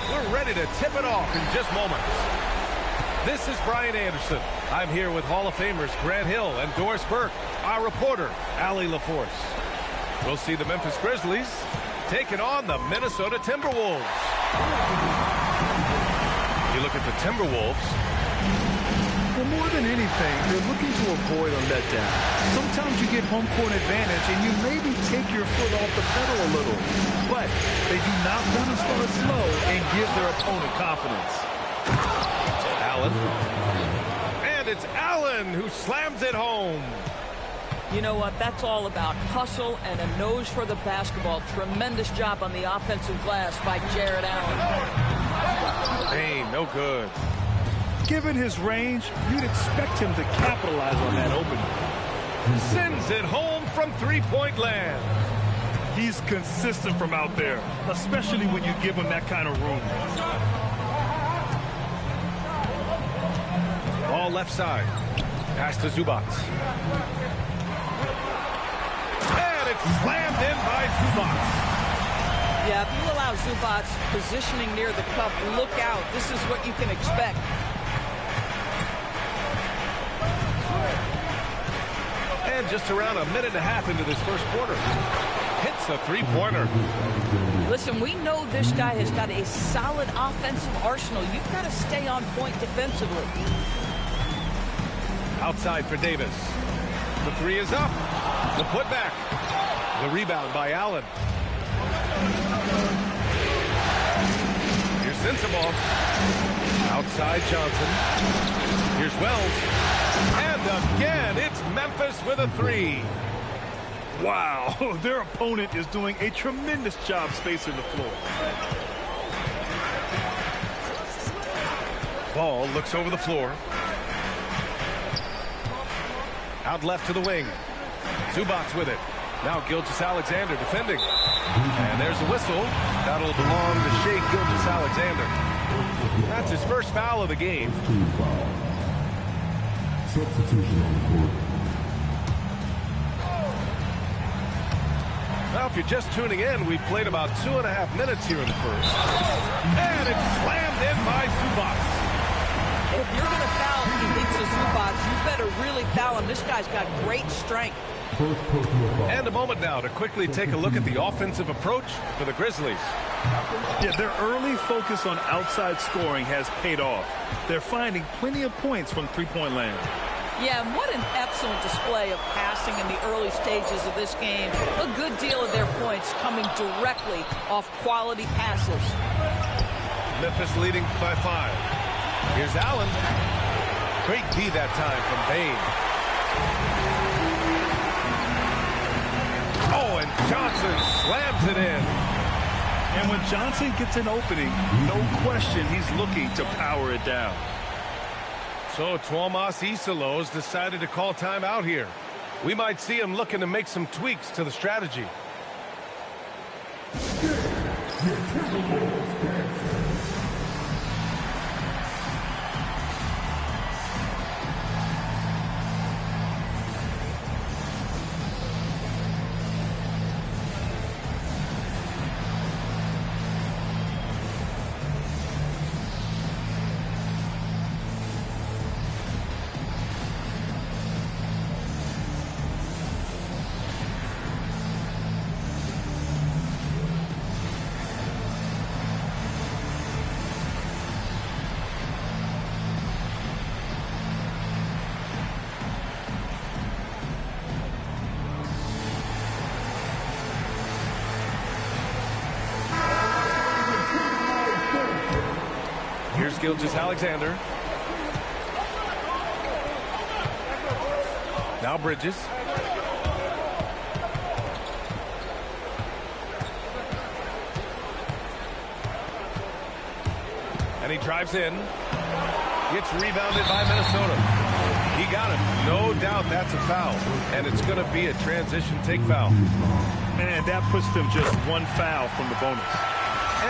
We're ready to tip it off in just moments. This is Brian Anderson. I'm here with Hall of Famers Grant Hill and Doris Burke, our reporter, Allie LaForce. We'll see the Memphis Grizzlies taking on the Minnesota Timberwolves. You look at the Timberwolves. Well, more than anything, they're looking to avoid a letdown. Sometimes you get home court advantage and you maybe take your foot off the pedal a little. But they do not want to start slow and give their opponent confidence. Allen. And it's Allen who slams it home. You know what? That's all about hustle and a nose for the basketball. Tremendous job on the offensive glass by Jarrett Allen. Hey, no good. Given his range, you'd expect him to capitalize on that opening. Sends it home from three-point land. He's consistent from out there, especially when you give him that kind of room. Ball left side. Pass to Zubac. And it's slammed in by Zubac. Yeah, if you allow Zubac positioning near the cup, look out. This is what you can expect. And just around a minute and a half into this first quarter. Hits a three-pointer. Listen, we know this guy has got a solid offensive arsenal. You've got to stay on point defensively. Outside for Davis. The three is up. The putback. The rebound by Allen. Here's Sensabaugh. Outside Johnson. Here's Wells. And again, it's Memphis with a three. Wow, their opponent is doing a tremendous job spacing the floor. Ball looks over the floor. Out left to the wing. Zubac with it. Now Gilgeous-Alexander defending. And there's a whistle. That'll belong to Shai Gilgeous-Alexander. That's his first foul of the game. Substitution on the court. Now, if you're just tuning in, we've played about 2.5 minutes here in the first. And it's slammed in by Zubac. If you're going to foul Ivica Zubac, you better really foul him. This guy's got great strength. And a moment now to quickly take a look at the offensive approach for the Grizzlies. Yeah, their early focus on outside scoring has paid off. They're finding plenty of points from three-point land. Yeah, and what an excellent display of passing in the early stages of this game. A good deal of their points coming directly off quality passes. Memphis leading by 5. Here's Allen. Great D that time from Bane. Oh, and Johnson slams it in. And when Johnson gets an opening, no question he's looking to power it down. So Tuomas Isalos decided to call timeout here. We might see him looking to make some tweaks to the strategy. Here's Gilgeous-Alexander. Now Bridges. And he drives in. Gets rebounded by Minnesota. He got him. No doubt that's a foul. And it's going to be a transition take foul. Man, that puts them just one foul from the bonus.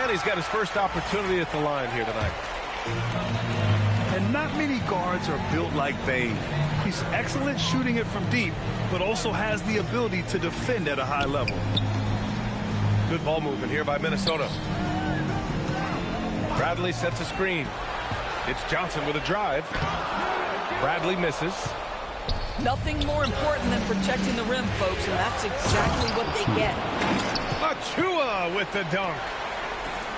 And he's got his first opportunity at the line here tonight. And not many guards are built like Bane. He's excellent shooting it from deep, but also has the ability to defend at a high level. Good ball movement here by Minnesota. Bradley sets a screen. It's Johnson with a drive. Bradley misses. Nothing more important than protecting the rim, folks, and that's exactly what they get. Achua with the dunk.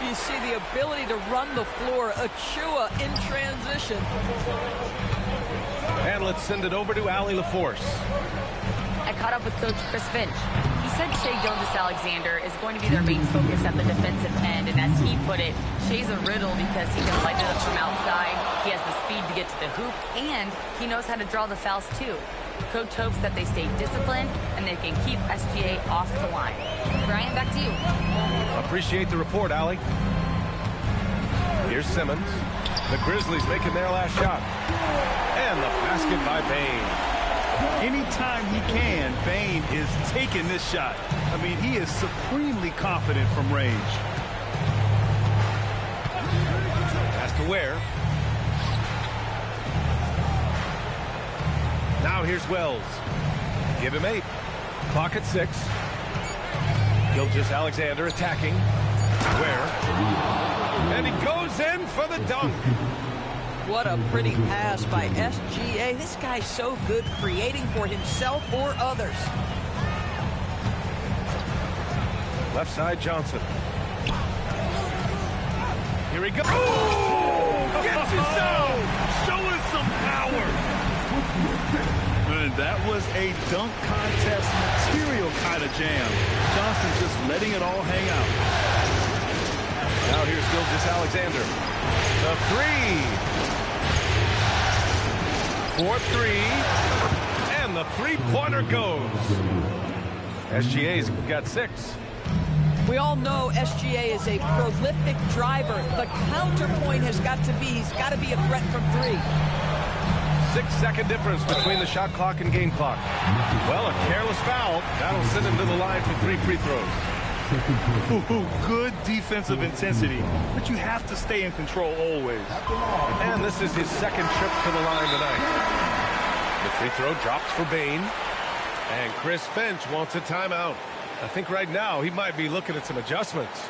You see the ability to run the floor. Achua in transition. And let's send it over to Allie LaForce. I caught up with Coach Chris Finch. He said Shai Gilgeous-Alexander is going to be their main focus at the defensive end, and as he put it, Shai's a riddle because he can light it up from outside, he has the speed to get to the hoop, and he knows how to draw the fouls too. Coach hopes that they stay disciplined and they can keep SGA off the line. Brian, back to you. Appreciate the report, Allie. Here's Simmons. The Grizzlies making their last shot. And the basket by Bane. Anytime he can, Bane is taking this shot. I mean, he is supremely confident from range. Pass to Ware. Now here's Wells. Give him 8. Clock at 6. Gilgeous-Alexander attacking. Ware. And he goes in for the dunk. What a pretty pass by SGA. This guy's so good creating for himself or others. Left side, Johnson. Here he goes. Oh! Gets it down! Showing some power. And that was a dunk contest material kind of jam. Johnson just letting it all hang out. Now here's Gilgeous-Alexander. The 3. For 3. And the three-pointer goes. SGA's got 6. We all know SGA is a prolific driver. The counterpoint has got to be, he's got to be a threat from 3. 6-second difference between the shot clock and game clock. Well, a careless foul. That'll send him to the line for 3 free throws. Ooh, good defensive intensity, but you have to stay in control always. And this is his second trip to the line tonight. The free throw drops for Bane. And Chris Finch wants a timeout. I think right now he might be looking at some adjustments.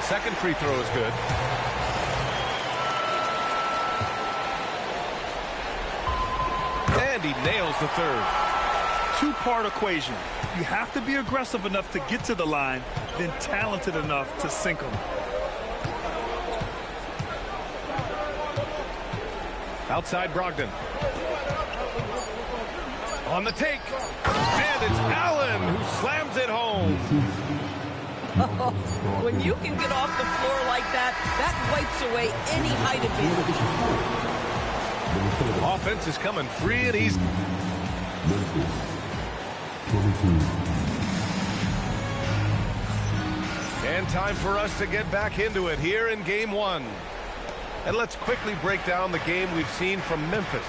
Second free throw is good. And he nails the third. Two-part equation. You have to be aggressive enough to get to the line, then talented enough to sink them. Outside Brogdon. On the take. And it's Allen who slams it home. When you can get off the floor like that, that wipes away any height advantage. Offense is coming free and easy. Memphis, 22. And time for us to get back into it here in Game 1. And let's quickly break down the game we've seen from Memphis.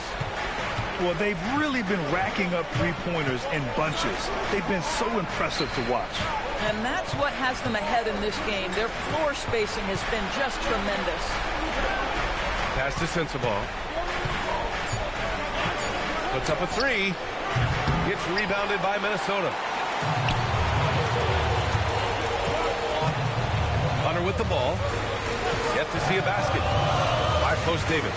Well, they've really been racking up three-pointers in bunches. They've been so impressive to watch. And that's what has them ahead in this game. Their floor spacing has been just tremendous. Pass to Sensabaugh. Puts up a 3. Gets rebounded by Minnesota. Hunter with the ball. Yet to see a basket. By Post Davis.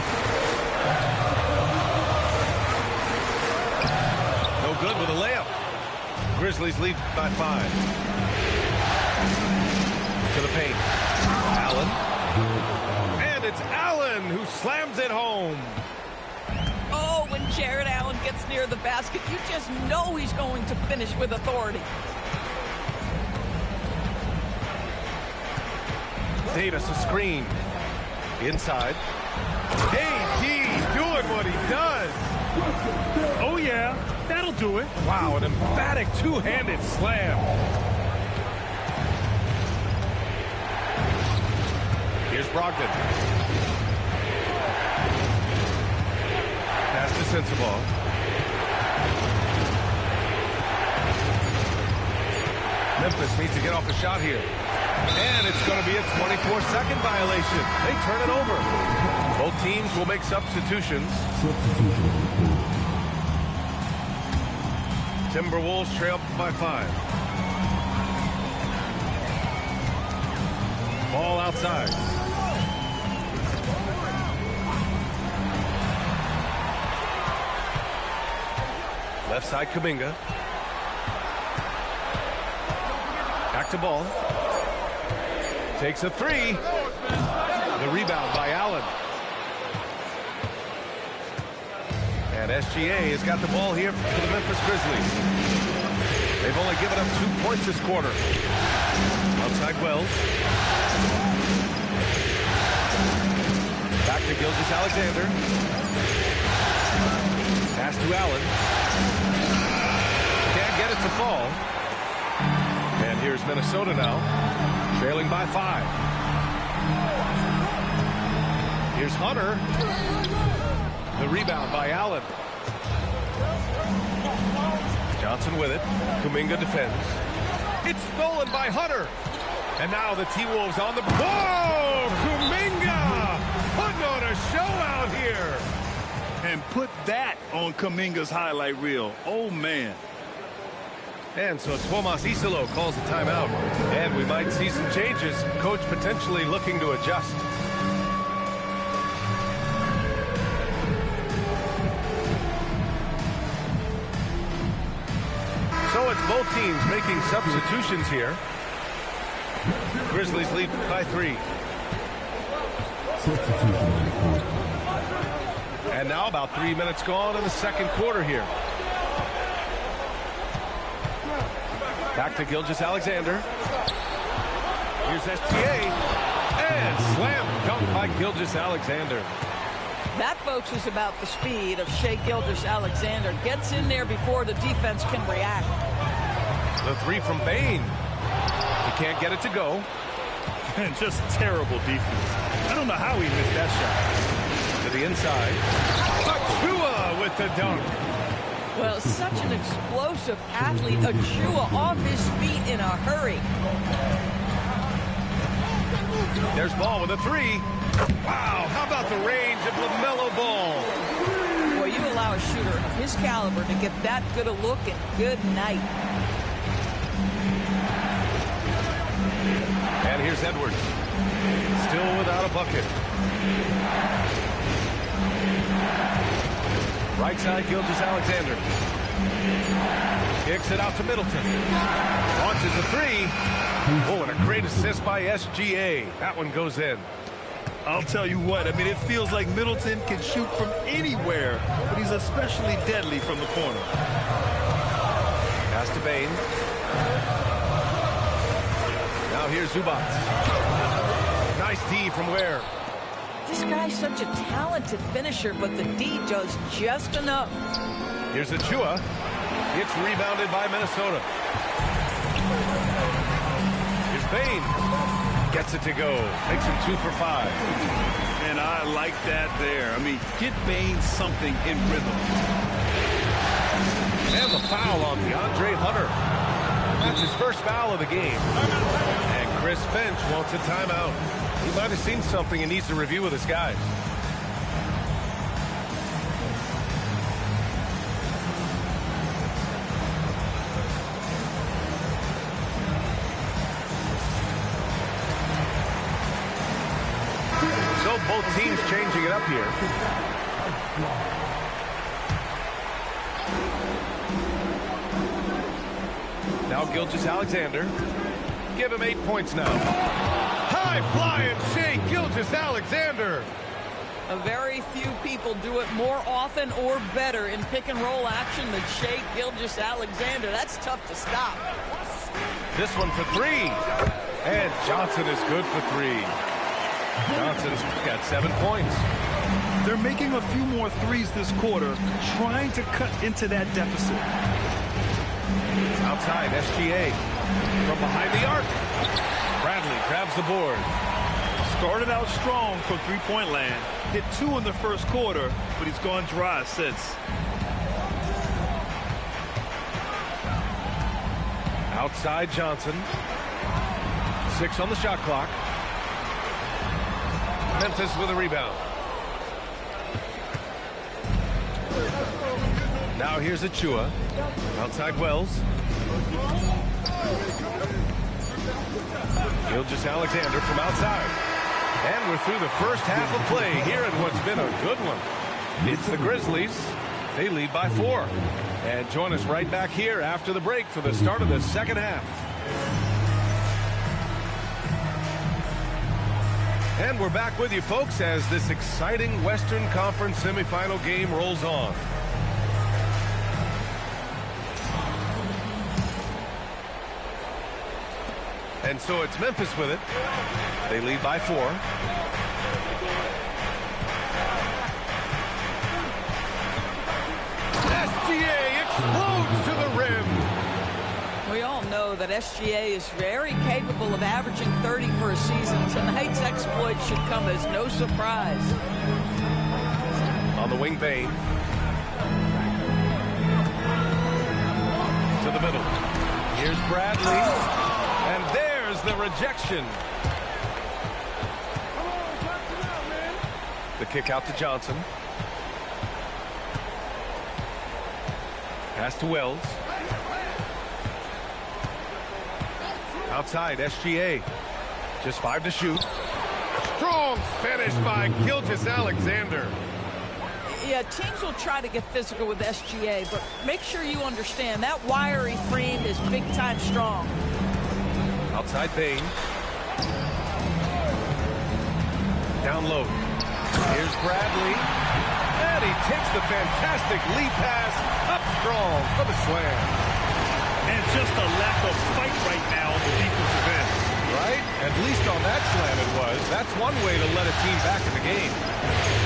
No good with a layup. Grizzlies lead by 5. To the paint. Allen. And it's Allen who slams it home. Oh, when Jared Allen gets near the basket, you just know he's going to finish with authority. Davis a screen. Inside. AD doing what he does. Oh, yeah. That'll do it. Wow, an emphatic two-handed slam. Here's Brogdon. Pass to Sensabaugh. Memphis needs to get off the shot here. And it's going to be a 24-second violation. They turn it over. Both teams will make substitutions. Timberwolves trail by 5. Ball outside. Left side, Kuminga. Back to Ball. Takes a three. The rebound by Allen. And SGA has got the ball here for the Memphis Grizzlies. They've only given up 2 points this quarter. Outside Wells. Back to Gilgeous-Alexander. Pass to Allen. Can't get it to fall. And here's Minnesota now, trailing by 5. Here's Hunter. The rebound by Allen. Johnson with it. Kuminga defends. It's stolen by Hunter. And now the T-Wolves on the... Whoa! Kuminga! Putting on a show out here. And put that on Kuminga's highlight reel. Oh, man. And so Tomas Isolo calls the timeout. And we might see some changes. Coach potentially looking to adjust. So it's both teams making substitutions here. Grizzlies lead by 3. And now about 3 minutes gone in the second quarter here. Back to Gilgeous-Alexander. Here's SGA. And slam dunk by Gilgeous-Alexander. That, folks, is about the speed of Shai Gilgeous-Alexander. Gets in there before the defense can react. The three from Bane. He can't get it to go. And just terrible defense. I don't know how he missed that shot. To the inside. Achua with the dunk. Well, such an explosive athlete. Achua off his feet in a hurry. There's Ball with a 3. Wow, how about the range of LaMelo Ball? Boy, you allow a shooter of his caliber to get that good a look, and good night. And here's Edwards. Still without a bucket. Right side, Gilgeous-Alexander. Kicks it out to Middleton. Launches a 3. Oh, and a great assist by SGA. That one goes in. I'll tell you what, I mean, it feels like Middleton can shoot from anywhere, but he's especially deadly from the corner. Pass to Bane. Now here's Zubac. Nice D from Ware. This guy's such a talented finisher, but the D does just enough. Here's Achua. It's rebounded by Minnesota. Here's Bane. Gets it to go. Makes him 2 for 5. And I like that there. I mean, get Bane something in rhythm. And the foul on DeAndre Hunter. That's his first foul of the game. And Chris Finch wants a timeout. He might have seen something and needs to review with his guys. So both teams changing it up here. Now Gilgeous-Alexander. Give him 8 points now. High-flying Shai Gilgeous-Alexander. A very few people do it more often or better in pick-and-roll action than Shai Gilgeous-Alexander. That's tough to stop. This one for 3. And Johnson is good for 3. Johnson's got 7 points. They're making a few more threes this quarter, trying to cut into that deficit. Outside, SGA from behind the arc. Bradley grabs the board. Started out strong from three-point land. Hit 2 in the first quarter, but he's gone dry since. Outside Johnson. 6 on the shot clock. Memphis with a rebound. Now here's Achua. Outside Wells. Gilgeous-Alexander from outside. And we're through the first half of play here in what's been a good one. It's the Grizzlies. They lead by 4. And join us right back here after the break for the start of the second half. And we're back with you, folks, as this exciting Western Conference semifinal game rolls on. And so it's Memphis with it. They lead by 4. SGA explodes to the rim. We all know that SGA is very capable of averaging 30 for a season. Tonight's exploit should come as no surprise. On the wing, Bane. To the middle. Here's Bradley. And there's the rejection. The kick out to Johnson. Pass to Wells. Outside, SGA. Just 5 to shoot. Strong finish by Gilgeous-Alexander. Yeah, teams will try to get physical with SGA, but make sure you understand that wiry frame is big-time strong. Outside Bane. Down low. Here's Bradley. And he takes the fantastic lead pass up strong for the slam. And just a lack of fight right now on the defensive end. Right? At least on that slam it was. That's one way to let a team back in the game.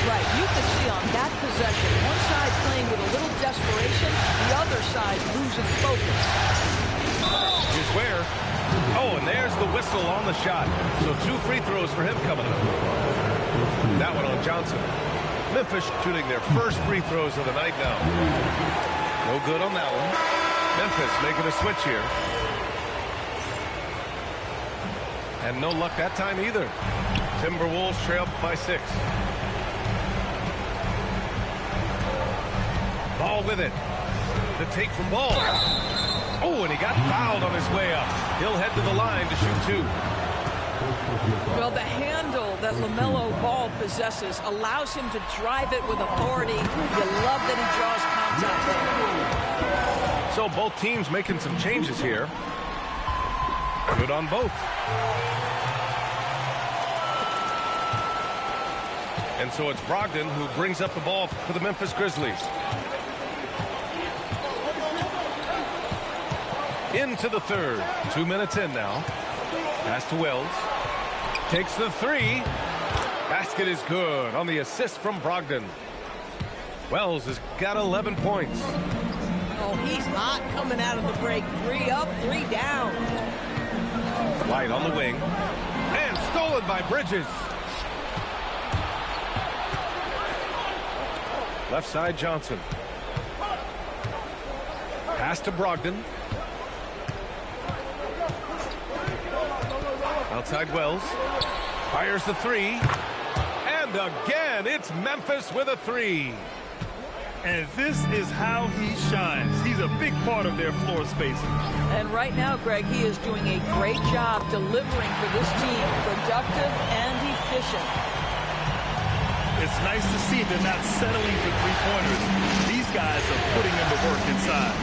Right. You can see on that possession, one side playing with a little desperation, the other side losing focus. Here's Ware. Oh, and there's the whistle on the shot. So 2 free throws for him coming up. That one on Johnson. Memphis shooting their first free throws of the night now. No good on that one. Memphis making a switch here. And no luck that time either. Timberwolves trail by 6. Ball with it. The take from Ball. Oh, and he got fouled on his way up. He'll head to the line to shoot 2. Well, the handle that LaMelo Ball possesses allows him to drive it with authority. You love that he draws contact there. So both teams making some changes here. Good on both. And so it's Brogdon who brings up the ball for the Memphis Grizzlies. Into the third. 2 minutes in now. Pass to Wells. Takes the 3. Basket is good on the assist from Brogdon. Wells has got 11 points. Oh, he's hot coming out of the break. 3 up, 3 down. White on the wing. And stolen by Bridges. Left side Johnson. Pass to Brogdon. Outside Wells. Fires the 3. And again, it's Memphis with a 3. And this is how he shines. He's a big part of their floor spacing. And right now, Greg, he is doing a great job delivering for this team, productive and efficient. It's nice to see they're not settling for three-pointers. These guys are putting in the work inside.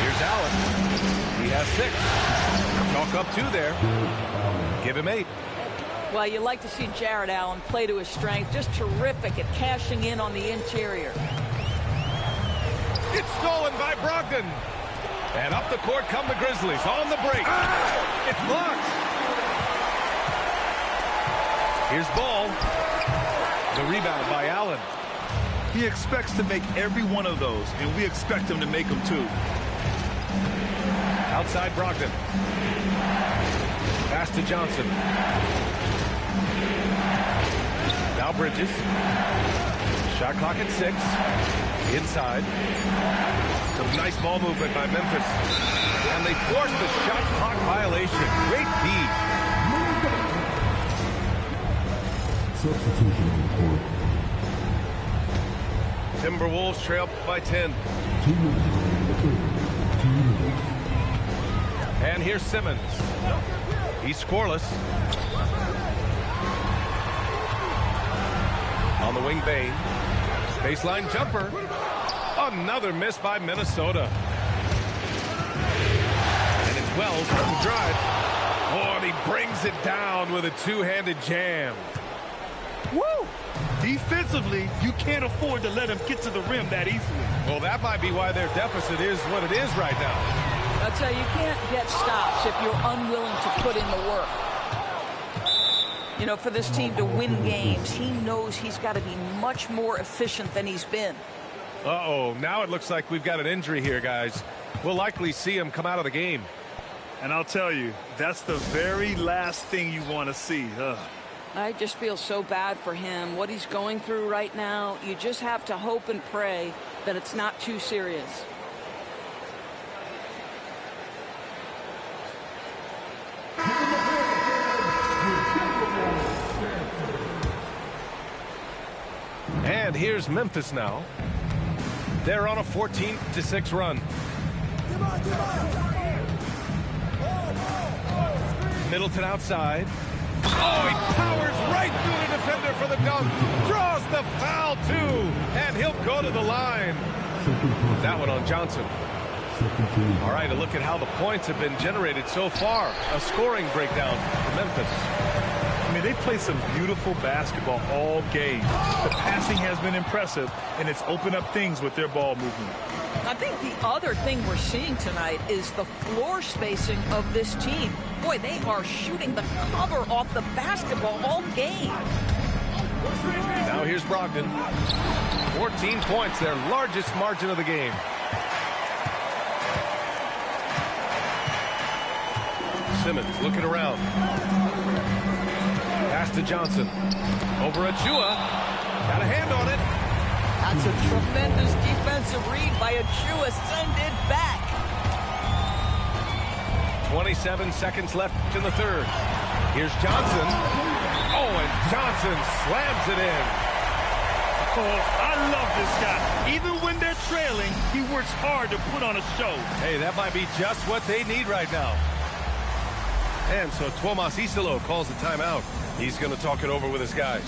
Here's Allen. He has 6. Chalk up 2 there. Give him 8. Well, you like to see Jarrett Allen play to his strength. Just terrific at cashing in on the interior. It's stolen by Brogdon. And up the court come the Grizzlies on the break. It's blocked. Here's Ball. The rebound by Allen. He expects to make every one of those, and we expect him to make them too. Outside Brogdon. Pass to Johnson. Now Bridges. Shot clock at 6. Inside. Some nice ball movement by Memphis. And they force the shot clock violation. Great D. Substitution on the court. Timberwolves trail by 10. 2 minutes. 2 minutes. And here's Simmons. He's scoreless. On the wing, Bane. Baseline jumper. Another miss by Minnesota. And it's Wells on the drive. Oh, and he brings it down with a two-handed jam. Woo! Defensively, you can't afford to let him get to the rim that easily. Well, that might be why their deficit is what it is right now. I'll tell you, you can't get stops if you're unwilling to put in the work. You know, for this team to win games, he knows he's got to be much more efficient than he's been. Uh-oh, now it looks like we've got an injury here, guys. We'll likely see him come out of the game. And I'll tell you, that's the very last thing you want to see. I just feel so bad for him. What he's going through right now, you just have to hope and pray that it's not too serious. And here's Memphis now. They're on a 14-6 run. Middleton outside. Oh, he powers right through the defender for the dunk. Draws the foul, too. And he'll go to the line. That one on Johnson. All right, a look at how the points have been generated so far. A scoring breakdown for Memphis. I mean, they play some beautiful basketball all game. The passing has been impressive, and it's opened up things with their ball movement. I think the other thing we're seeing tonight is the floor spacing of this team. Boy, they are shooting the cover off the basketball all game. Now here's Brogdon. 14 points, their largest margin of the game. Simmons looking around. Pass to Johnson. Over Achua. Got a hand on it. That's a tremendous defensive read by Achua. Send it back. 27 seconds left in the third. Here's Johnson. Oh, and Johnson slams it in. Oh, I love this guy. Even when they're trailing, he works hard to put on a show. Hey, that might be just what they need right now. And so Tuomas Isalo calls the timeout. He's going to talk it over with his guys.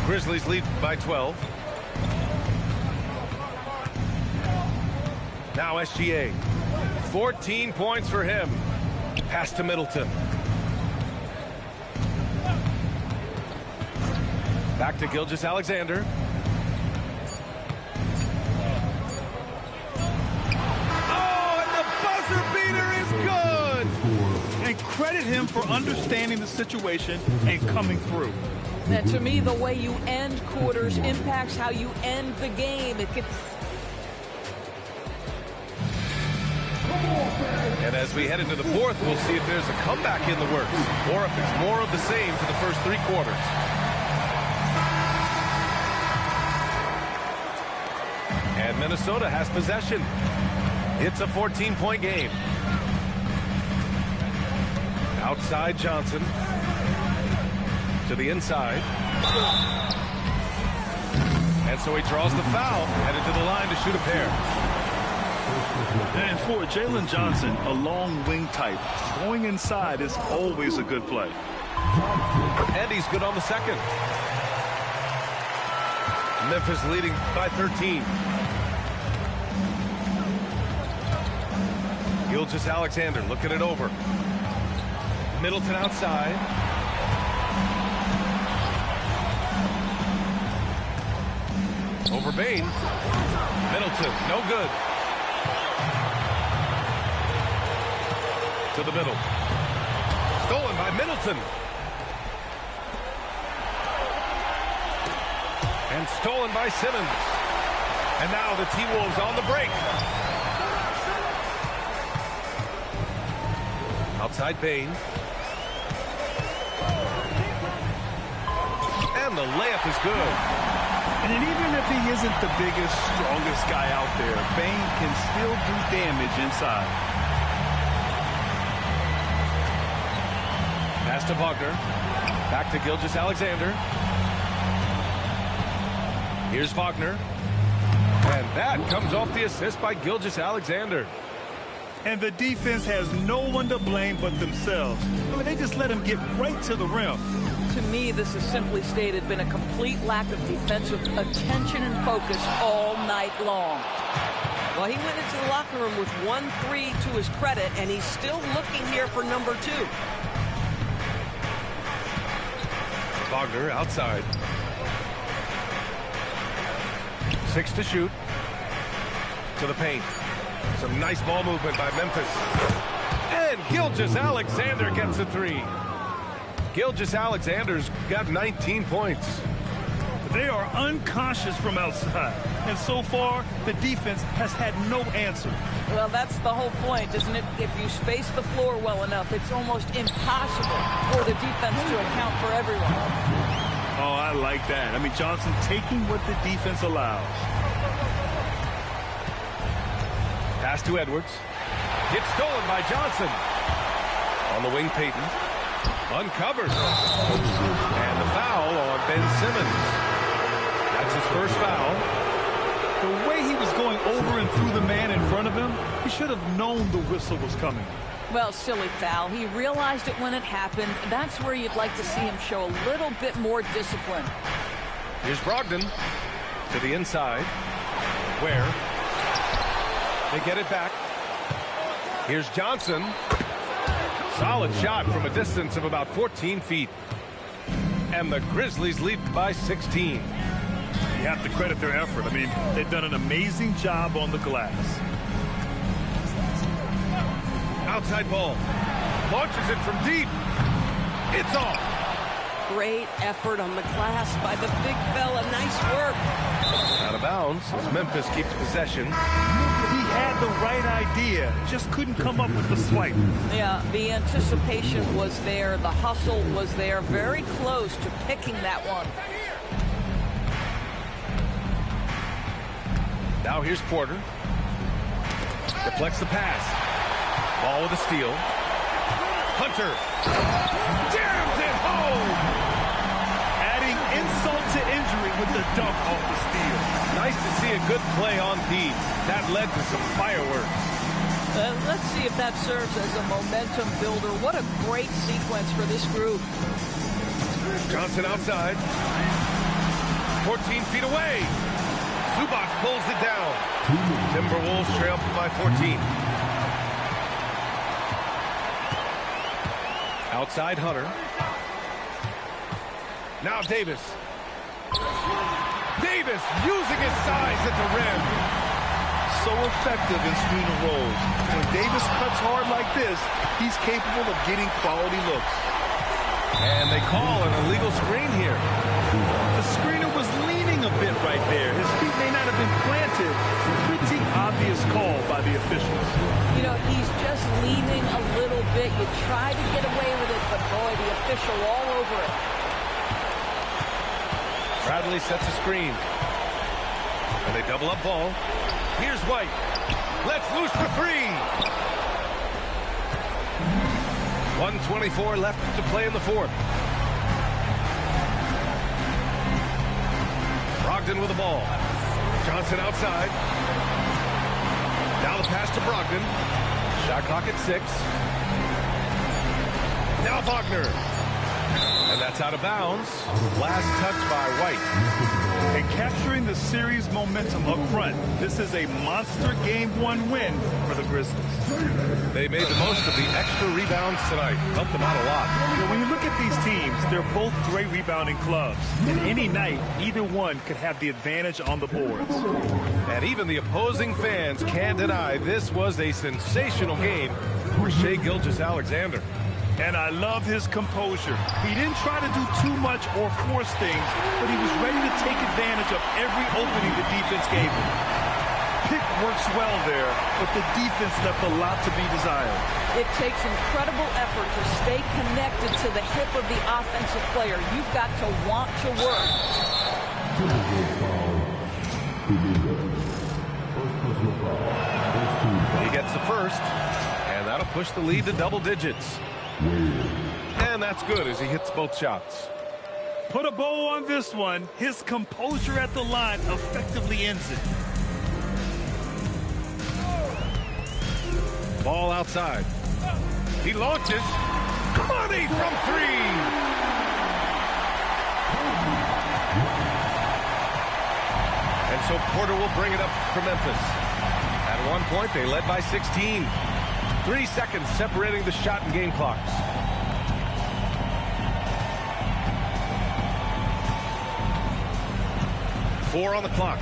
Grizzlies lead by 12. Now SGA. 14 points for him. Pass to Middleton. Back to Gilgeous-Alexander. And credit him for understanding the situation and coming through. And to me, the way you end quarters impacts how you end the game. And as we head into the fourth, we'll see if there's a comeback in the works or if it's more of the same for the first 3 quarters. And Minnesota has possession. It's a 14-point game. Outside Johnson. To the inside. And so he draws the foul. Headed to the line to shoot a pair. And for Jalen Johnson, a long wing type, going inside is always a good play. And he's good on the second. Memphis leading by 13. Gilgeous-Alexander looking it over. Middleton outside. Over Bane. Middleton, no good. To the middle. Stolen by Middleton. And stolen by Simmons. And now the T-Wolves on the break. Outside Bane. And the layup is good. And even if he isn't the biggest, strongest guy out there, Bane can still do damage inside. Pass to Wagner. Back to Gilgeous-Alexander. Here's Wagner. And that comes off the assist by Gilgeous-Alexander. And the defense has no one to blame but themselves. I mean, they just let him get right to the rim. To me, this has simply stated been a complete lack of defensive attention and focus all night long. Well, he went into the locker room with 1-3 to his credit, and he's still looking here for number 2. Wagner outside. 6 to shoot. To the paint. Some nice ball movement by Memphis. And Gilgeous-Alexander gets a 3. Gilgeous-Alexander's got 19 points. They are unconscious from outside. And so far, the defense has had no answer. Well, that's the whole point, isn't it? If you space the floor well enough, it's almost impossible for the defense to account for everyone. Oh, I like that. I mean, Johnson taking what the defense allows. Pass to Edwards. Gets stolen by Johnson. On the wing, Payton. Uncovers. And the foul on Ben Simmons. That's his first foul. The way he was going over and through the man in front of him, he should have known the whistle was coming. Well, silly foul. He realized it when it happened. That's where you'd like to see him show a little bit more discipline. Here's Brogdon to the inside. Where? They get it back. Here's Johnson. Solid shot from a distance of about 14 feet. And the Grizzlies lead by 16. You have to credit their effort. I mean, they've done an amazing job on the glass. Outside ball. Launches it from deep. It's off. Great effort on the glass by the big fella. Nice work. Out of bounds as Memphis keeps possession. He had the right idea, just couldn't come up with the swipe. Yeah, the anticipation was there. The hustle was there. Very close to picking that one. Now here's Porter. Deflects the pass. Ball with a steal. Hunter. Jams it home. Adding insult to injury with the dunk off the steal. Nice to see a good play on D. That led to some fireworks. Let's see if that serves as a momentum builder. What a great sequence for this group. Johnson outside. 14 feet away. Zubac pulls it down. Timberwolves trail by 14. Outside Hunter. Now Davis. Davis using his size at the rim. So effective in screen rolls. When Davis cuts hard like this, he's capable of getting quality looks. And they call an illegal screen here. The screener was leaning a bit right there. His feet may not have been planted. Pretty obvious call by the officials. You know, he's just leaning a little bit. You try to get away with it, but boy, the official all over it. Bradley sets a screen. And they double up ball. Here's White. Let's loose for 3. 1:24 left to play in the fourth. Brogdon with the ball. Johnson outside. Now the pass to Brogdon. Shot clock at 6. Now Wagner. And that's out of bounds. Last touch by White. And capturing the series momentum up front. This is a monster Game 1 win for the Grizzlies. They made the most of the extra rebounds tonight. Helped them out a lot. You know, when you look at these teams, they're both great rebounding clubs. And any night, either one could have the advantage on the boards. And even the opposing fans can't deny this was a sensational game for Shai Gilgeous-Alexander. And I love his composure. He didn't try to do too much or force things, but he was ready to take advantage of every opening the defense gave him. Pick works well there, but the defense left a lot to be desired. It takes incredible effort to stay connected to the hip of the offensive player. You've got to want to work. He gets the first, and that'll push the lead to double digits. And that's good as he hits both shots. Put a bow on this one. His composure at the line effectively ends it. Ball outside. He launches. Money from three. And so Porter will bring it up for Memphis. At one point, they led by 16. 3 seconds separating the shot and game clocks. Four on the clock.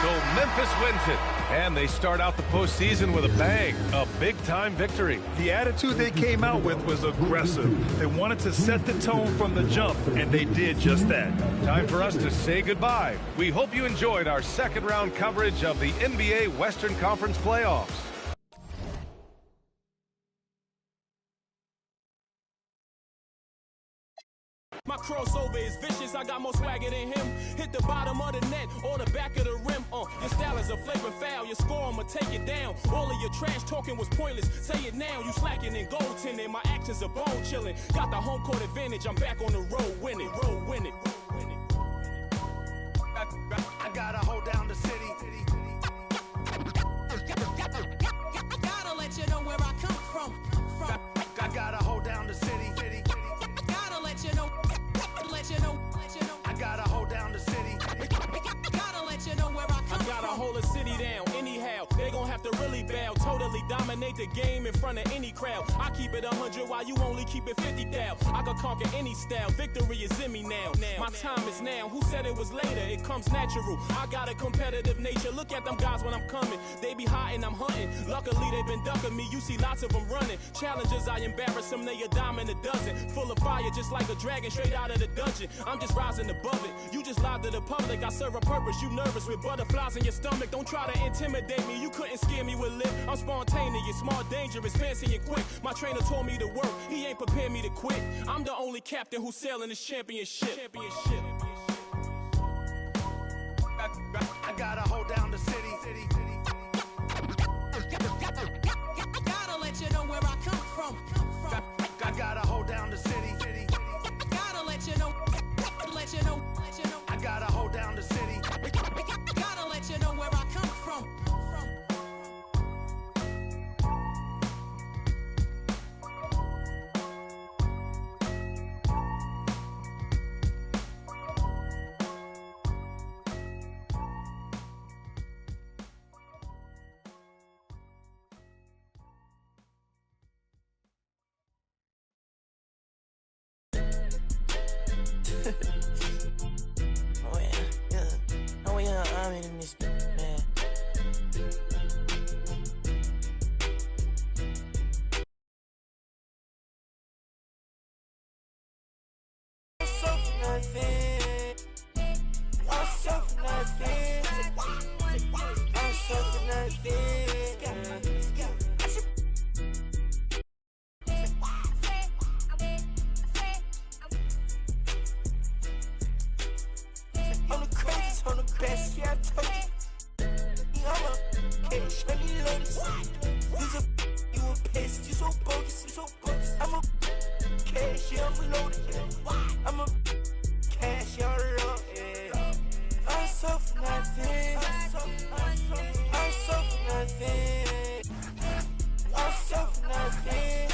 So Memphis wins it, and they start out the postseason with a bang, a big-time victory. The attitude they came out with was aggressive. They wanted to set the tone from the jump, and they did just that. Time for us to say goodbye. We hope you enjoyed our second-round coverage of the NBA Western Conference playoffs. My crossover is vicious, I got more swagger than him. Hit the bottom of the net or the back of the rim. Your style is a flavor foul, your score, I'ma take it down. All of your trash talking was pointless, say it now. You slacking and goaltending, my actions are bone chilling. Got the home court advantage, I'm back on the road winning. I gotta hold down the city. Gotta let you know where I come from. I gotta hold down the city. Gotta let you know. I gotta hold down the city. Gotta let you know where I come from. I gotta hold a city down anyhow. They gon' have to really bow. Totally dominate the game in front of any crowd. I keep it 100 while you only keep it 50 down. I can conquer any style. Victory is in me now. My time is now. Who said it was later? It comes natural. I got a competitive nature. Look at them guys when I'm coming. They be hot and I'm hunting. Luckily they been ducking me. You see lots of them running. Challenges I embarrass them. They a dime in a dozen. Full of fire just like a dragon straight out of the dungeon. I'm just rising above it. You just lied to the public. I serve a purpose. You nervous with butterflies in your stomach. Don't try to intimidate me. You couldn't scare me with lip. I'm spontaneous, smart, dangerous, fancy and quick. My trainer told me to work. He ain't prepared me to quit. I'm the only captain who's sailing this championship. I gotta hold down the city. Gotta let you know where I come from. I gotta hold down the city. Gotta let you know. I gotta hold down the city. Gotta let you know where I come from. I'm in this, man. I'm the craziest, I'm the best, yeah, I told you. I'm a cash, I need lotus. You a pest, you so bogus, I'm a cash, yeah, I'm loaded. I'm a cash, yeah, I'm loaded. I'm so for nothing. I'm so for nothing. I'm so for nothing. I'm so for nothing.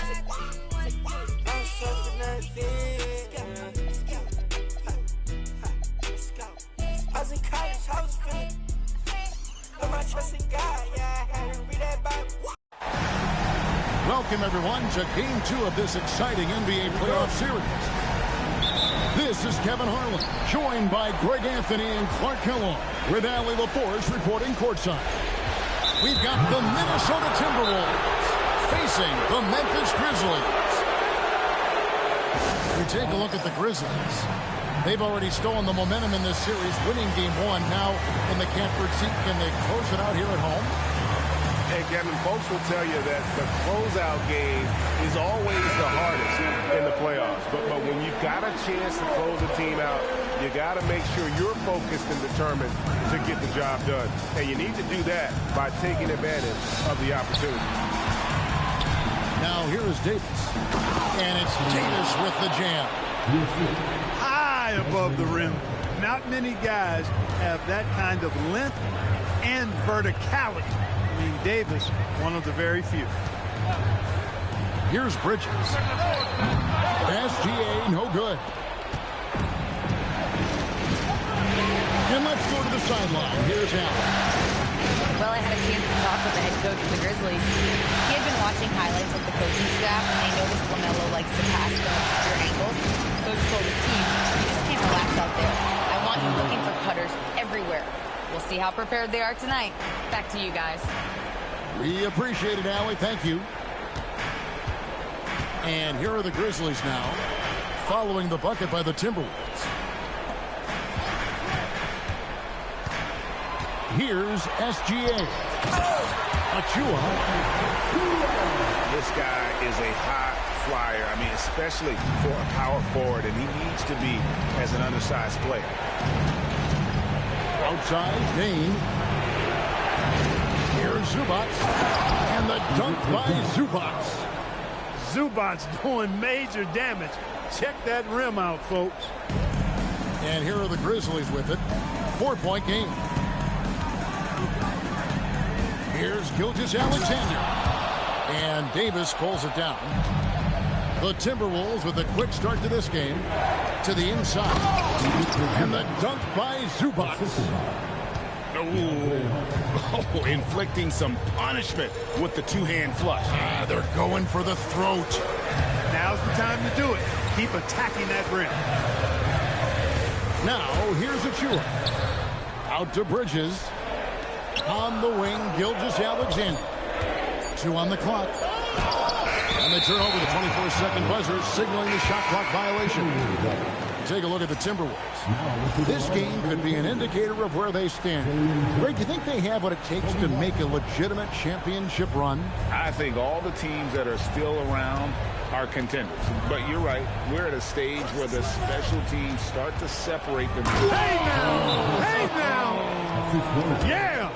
I was in college, I was feeling. But my trust in God, yeah, I had to read that Bible. Welcome, everyone, to Game 2 of this exciting NBA playoff series. This is Kevin Harlan, joined by Greg Anthony and Clark Kellogg, with Allie LaForce reporting courtside. We've got the Minnesota Timberwolves facing the Memphis Grizzlies. We take a look at the Grizzlies. They've already stolen the momentum in this series, winning game 1. Now in the Canford seat, can they close it out here at home? Hey, Kevin, folks will tell you that the closeout game is always the hardest in the playoffs. But when you've got a chance to close a team out, you got to make sure you're focused and determined to get the job done. And you need to do that by taking advantage of the opportunity. Now here is Davis. And it's Davis with the jam. High above the rim. Not many guys have that kind of length and verticality. I mean, Davis, one of the very few. Here's Bridges. SGA, no good. And let's go to the sideline. Here's Allen. Well, I had a chance to talk with the head coach of the Grizzlies. He had been watching highlights of the coaching staff, and they noticed LaMelo likes to pass from obscure angles. Coach told his team, you just can't relax out there. I want you looking for cutters everywhere. We'll see how prepared they are tonight. Back to you guys. We appreciate it, Allie. Thank you. And here are the Grizzlies now, following the bucket by the Timberwolves. Here's SGA. Achua. This guy is a high flyer. I mean, especially for a power forward, and he needs to be as an undersized player. Outside, Dane. Here's Zubac. And the dunk by Zubac. Zubac doing major damage. Check that rim out, folks. And here are the Grizzlies with it. 4-point game. Here's Gilgeous-Alexander. And Davis pulls it down. The Timberwolves with a quick start to this game. To the inside. And the dunk by Zubac. Oh, inflicting some punishment with the two-hand flush. They're going for the throat. Now's the time to do it. Keep attacking that rim. Now, here's Achua. Out to Bridges. On the wing, Gilgeous-Alexander. 2 on the clock. And they turn over the 24-second buzzer, signaling the shot clock violation. Take a look at the Timberwolves. This game could be an indicator of where they stand. Greg, do you think they have what it takes to make a legitimate championship run? I think all the teams that are still around are contenders. But you're right. We're at a stage where the special teams start to separate them. Hey now! Hey now! Yeah!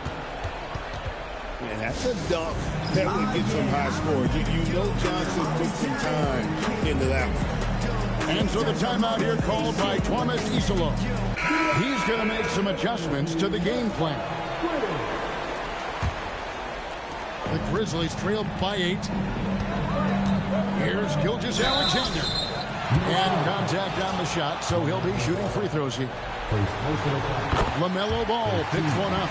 Man, that's a dunk that would get some high scores. You know Johnson took some time into that one. And so the timeout here called by Thomas Isola. He's going to make some adjustments to the game plan. The Grizzlies trail by 8. Here's Gilgeous-Alexander. And contact on the shot, so he'll be shooting free throws here. LaMelo Ball picks one up.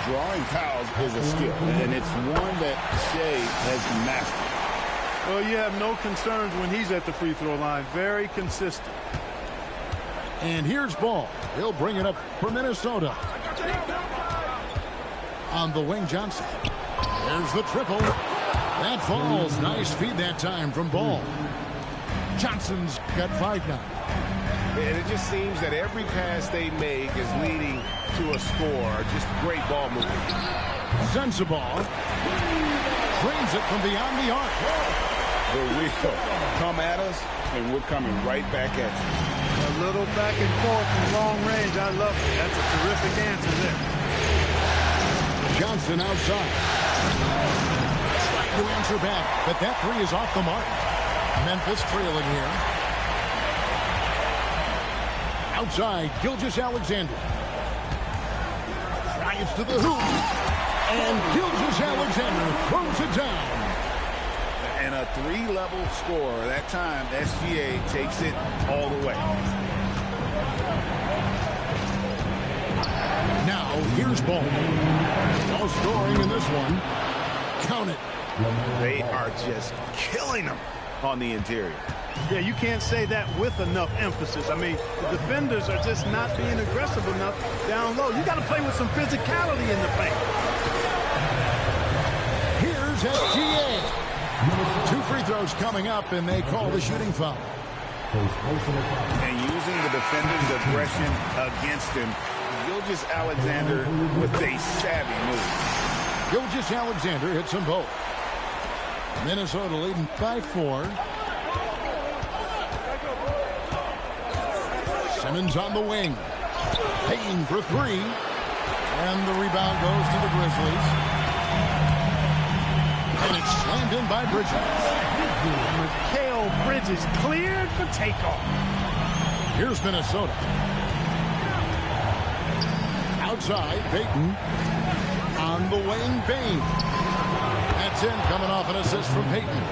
Drawing fouls is a skill, and it's one that Shea has mastered. Well, you have no concerns when he's at the free throw line. Very consistent. And here's Ball. He'll bring it up for Minnesota. On the wing, Johnson. There's the triple. That falls. Nice feed that time from Ball. Johnson's got 5 now. And it just seems that every pass they make is leading to a score. Just great ball movement. Sensabaugh drains it from beyond the arc. Here we go. Come at us, and we're coming right back at you. A little back and forth from long range. I love it. That's a terrific answer there. Johnson outside. Trying to answer back, but that 3 is off the mark. Memphis trailing here. Outside, Gilgeous-Alexander. Drives to the hoop. And Gilgeous-Alexander throws it down. And a 3-level score. That time, SGA takes it all the way. Now, here's Ball. No scoring in this one. Count it. They are just killing them on the interior. Yeah, you can't say that with enough emphasis. I mean, the defenders are just not being aggressive enough down low. You got to play with some physicality in the paint. Here's SGA. 2 free throws coming up, and they call the shooting foul. And using the defender's aggression against him, Gilgeous-Alexander with a savvy move. Gilgeous-Alexander hits them both. Minnesota leading by 4. Simmons on the wing. Payton for 3. And the rebound goes to the Grizzlies. And it's slammed in by Bridges. Mikal Bridges cleared for takeoff. Here's Minnesota. Outside, Payton. On the wing, Bane. That's in, coming off an assist from Payton.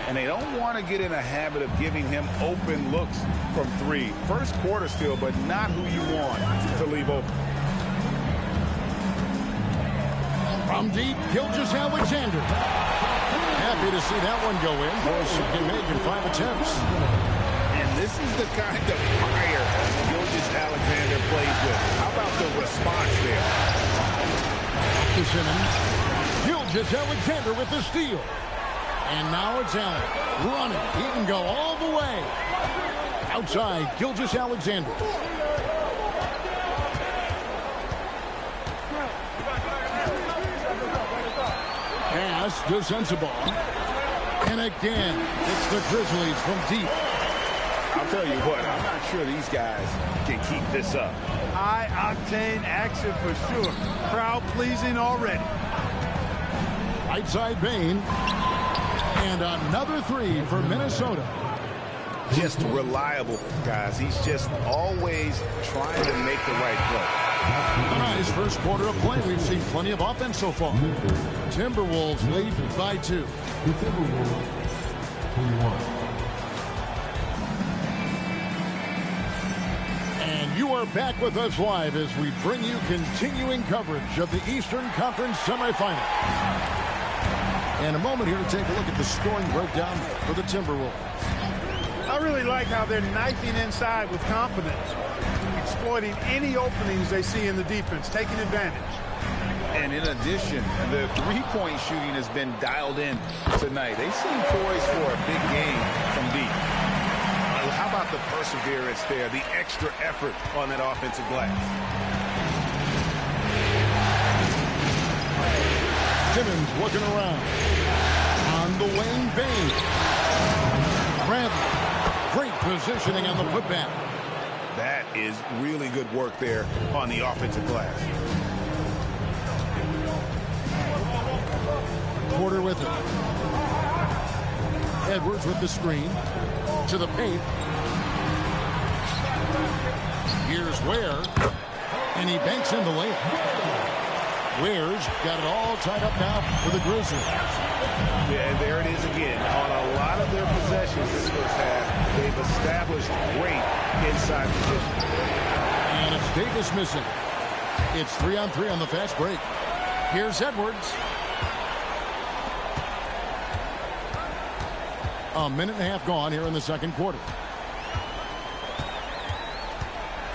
And they don't want to get in a habit of giving him open looks from 3. First quarter still, but not who you want to leave open. From deep, Gilgeous-Alexander. Happy to see that one go in. Boys can make in 5 attempts. And this is the kind of fire Gilgeous-Alexander plays with. How about the response there? To Simmons. Gilgeous-Alexander with the steal. And now it's Allen running. He can go all the way. Outside, Gilgeous-Alexander. Pass to Sensabaugh. And again, it's the Grizzlies from deep. I'll tell you what, I'm not sure these guys can keep this up. High-octane action for sure. Crowd-pleasing already. Right side, Bane. And another 3 for Minnesota. Just reliable, guys. He's just always trying to make the right play. A nice first quarter of play. We've seen plenty of offense so far. Timberwolves lead by 2. The Timberwolves 21. And you are back with us live as we bring you continuing coverage of the Eastern Conference semifinals. And a moment here to take a look at the scoring breakdown for the Timberwolves. I really like how they're knifing inside with confidence, exploiting any openings they see in the defense, taking advantage. And in addition, the three-point shooting has been dialed in tonight. They seem poised for a big game from deep. How about the perseverance there, the extra effort on that offensive glass? Simmons looking around. On the wing, Bane. Bradley. Great positioning on the putback. That is really good work there on the offensive glass. Porter with it. Edwards with the screen. To the paint. Here's Ware. And he banks in the layup. Ware's got it all tied up now for the Grizzlies. Yeah, and there it is again. On a lot of their possessions this first half, they've established great inside position. And it's Davis missing. It's 3-on-3 on the fast break. Here's Edwards. A minute and a half gone here in the second quarter.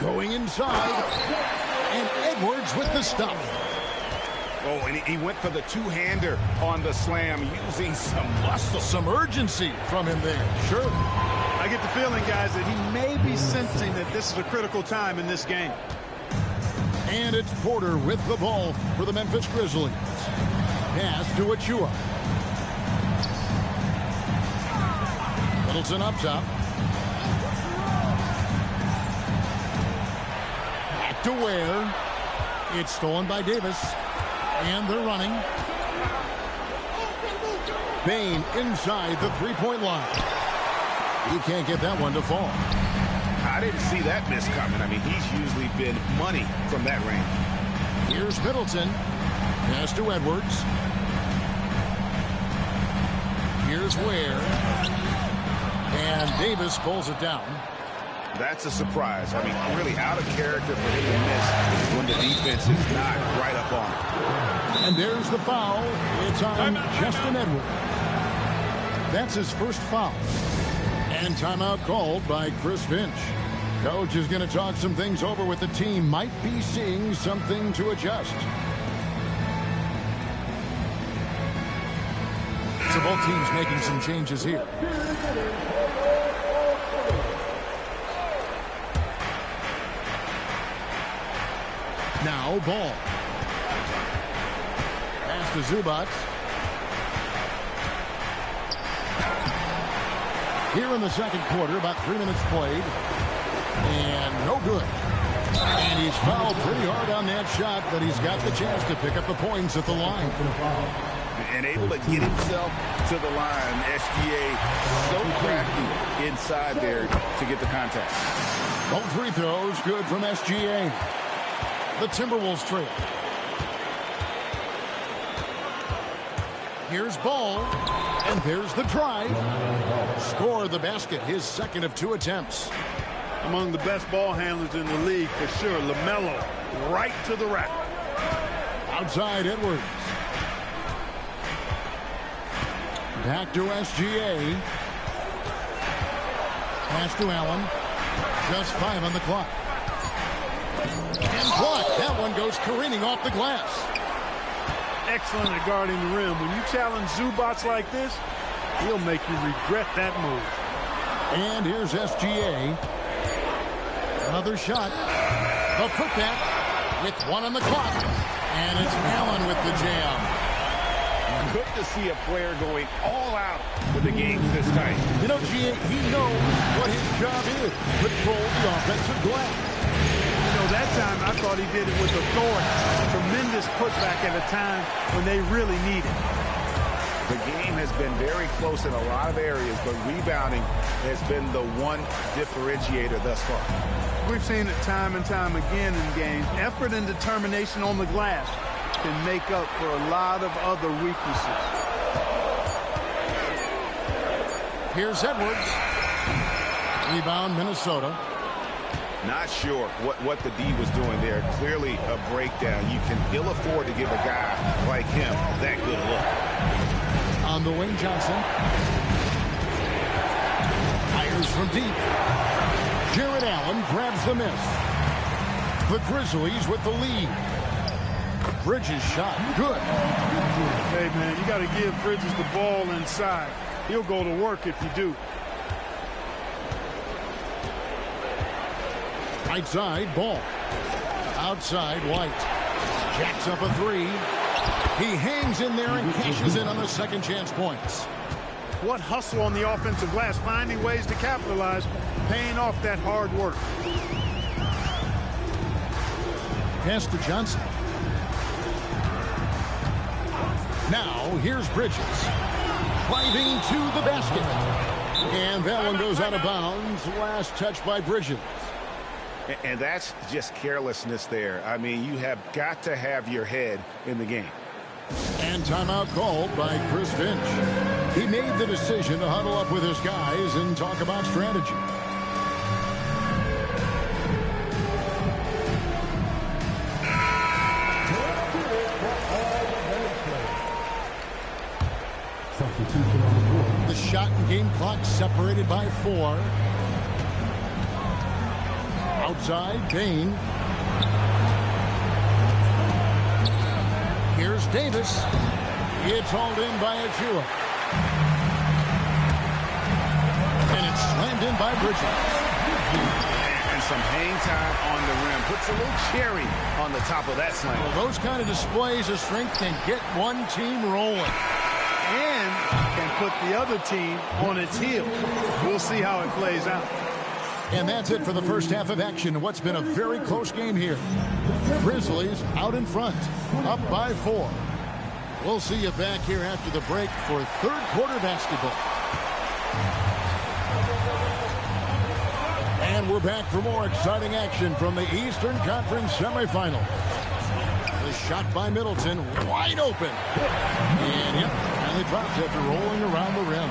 Going inside. And Edwards with the stuff. Oh, and he went for the two-hander on the slam, using some muscle. Some urgency from him there. Sure. I get the feeling, guys, that he may be sensing that this is a critical time in this game. And it's Porter with the ball for the Memphis Grizzlies. Pass to Achua. Middleton up top. Back to Ware. It's stolen by Davis. And they're running. Bane inside the three-point line. He can't get that one to fall. I didn't see that miss coming. I mean, he's usually been money from that range. Here's Middleton. Pass to Edwards. Here's Ware. And Davis pulls it down. That's a surprise. I mean, really out of character for him to miss when the defense is not right up on him. And there's the foul. It's on Justin Edwards. That's his first foul. And timeout called by Chris Finch. Coach is going to talk some things over with the team. Might be seeing something to adjust. So both teams making some changes here. Now ball. Pass to Zubac. Here in the second quarter, about 3 minutes played. And no good. And he's fouled pretty hard on that shot, but he's got the chance to pick up the points at the line. And able to get himself to the line. SGA so crafty inside there to get the contact. Both free throws good from SGA. The Timberwolves trail. Here's Ball. And there's the drive. Score the basket, his second of 2 attempts. Among the best ball handlers in the league for sure. LaMelo right to the rack. Outside Edwards. Back to SGA. Pass to Allen. Just 5 on the clock. And blocked. That one goes careening off the glass. Excellent at guarding the rim. When you challenge Zubac like this, he'll make you regret that move. And here's SGA. Another shot. The putback with 1 on the clock. And it's Allen with the jam. Good to see a player going all out with the game this time. You know, G.A., he knows what his job is. Control the offensive glass. You know, that time I thought he did it with authority. Tremendous putback at a time when they really need it. The game has been very close in a lot of areas, but rebounding has been the one differentiator thus far. We've seen it time and time again in games. Effort and determination on the glass can make up for a lot of other weaknesses. Here's Edwards. Rebound, Minnesota. Not sure what the D was doing there. Clearly a breakdown. You can ill afford to give a guy like him that good look. On the wing, Johnson. Fires from deep. Jared Allen grabs the miss. The Grizzlies with the lead. Bridges shot. Good. Hey, man, you got to give Bridges the ball inside. He'll go to work if you do. Right side, Ball. Outside, White. Jacks up a 3. He hangs in there and cashes in on the second chance points. What hustle on the offensive glass, finding ways to capitalize, paying off that hard work. Pass to Johnson. Now, here's Bridges. Driving to the basket. And that one goes out of bounds. Last touch by Bridges. And that's just carelessness there. I mean, you have got to have your head in the game. And timeout called by Chris Finch. He made the decision to huddle up with his guys and talk about strategy. The shot and game clock separated by 4. Outside, Payne. Here's Davis. It's hauled in by Achua. And it's slammed in by Bridges. And some hang time on the rim. Puts a little cherry on the top of that slam. Well, those kind of displays of strength can get one team rolling. And can put the other team on its heels. We'll see how it plays out. And that's it for the first half of action. What's been a very close game here. Grizzlies out in front, up by 4. We'll see you back here after the break for third quarter basketball. And we're back for more exciting action from the Eastern Conference semifinals. The shot by Middleton, wide open. And yep, finally drops after rolling around the rim.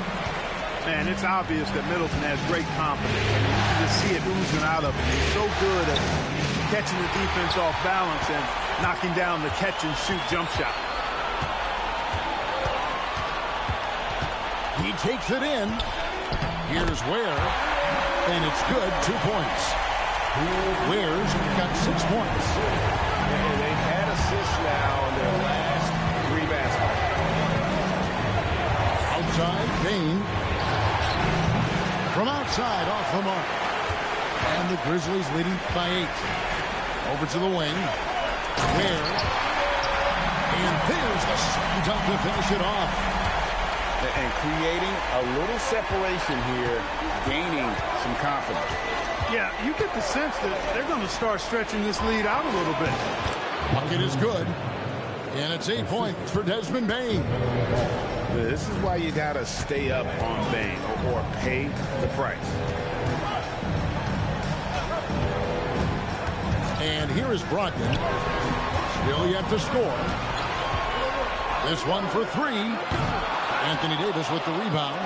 Man, it's obvious that Middleton has great confidence. I mean, you can just see it oozing out of him. He's so good at catching the defense off balance and knocking down the catch-and-shoot jump shot. He takes it in. Here's Ware, and it's good, 2 points. Ware's got 6 points. And they've had assists now in their last 3 baskets. Outside, Bain. From outside, off the mark. And the Grizzlies leading by 8. Over to the wing. Ware. And there's the dunk to finish it off. And creating a little separation here, gaining some confidence. Yeah, you get the sense that they're going to start stretching this lead out a little bit. Bucket is good. And it's 8 points for Desmond Bain. This is why you got to stay up on Bain or pay the price. And here is Brogdon. Still yet to score. This one for 3. Anthony Davis with the rebound.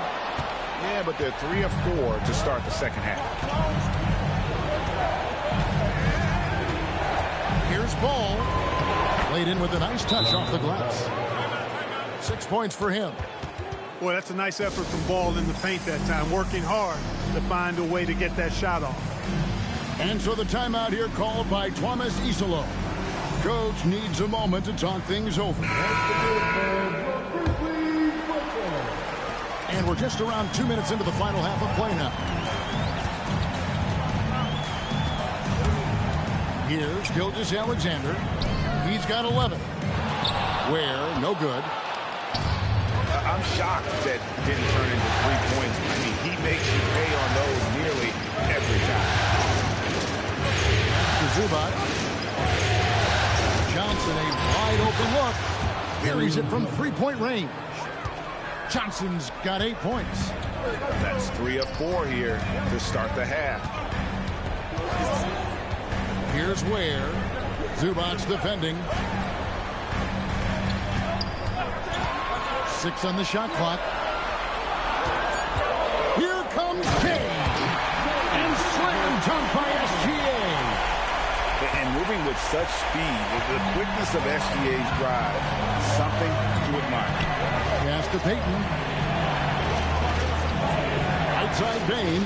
Yeah, but they're 3 of 4 to start the second half. Here's Ball. Played in with a nice touch off the glass. 6 points for him. Boy, that's a nice effort from Ball in the paint that time, working hard to find a way to get that shot off. And so the timeout here called by Thomas Isolo. Coach needs a moment to talk things over. And we're just around 2 minutes into the final half of play now. Here's Gilgeous-Alexander. He's got 11. Ware, no good. I'm shocked that didn't turn into 3 points. I mean, he makes you pay on those nearly every time. To Zubac. Johnson, a wide open look. Buries it from 3-point range. Johnson's got 8 points. That's 3 of 4 here to start the half. Here's Ware. Zubac's defending. 6 on the shot clock. Here comes King. And slam dunk by SGA. And moving with such speed, the quickness of SGA's drive, something to admire. Pass to Payton. Outside Bain.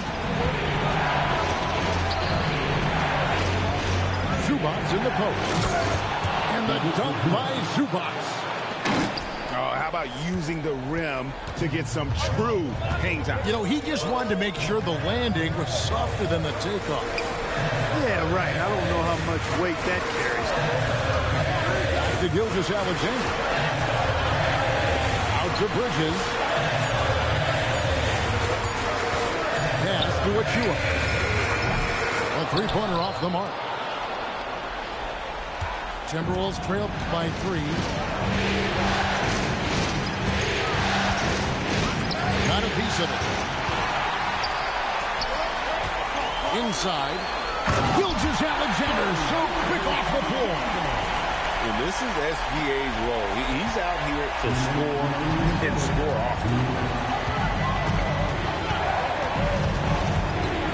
Zubac in the post. And the dunk by Zubac. Oh, how about using the rim to get some true hang time? You know, he just wanted to make sure the landing was softer than the takeoff. Yeah, right. I don't know how much weight that carries. To Gilgeous-Alexander. Out to Bridges. Pass to Achua. A three-pointer off the mark. Timberwolves trailed by 3. Got a piece of it. Inside. Gilgeous-Alexander so quick off the floor. And this is SGA's role. He's out here to score and score often.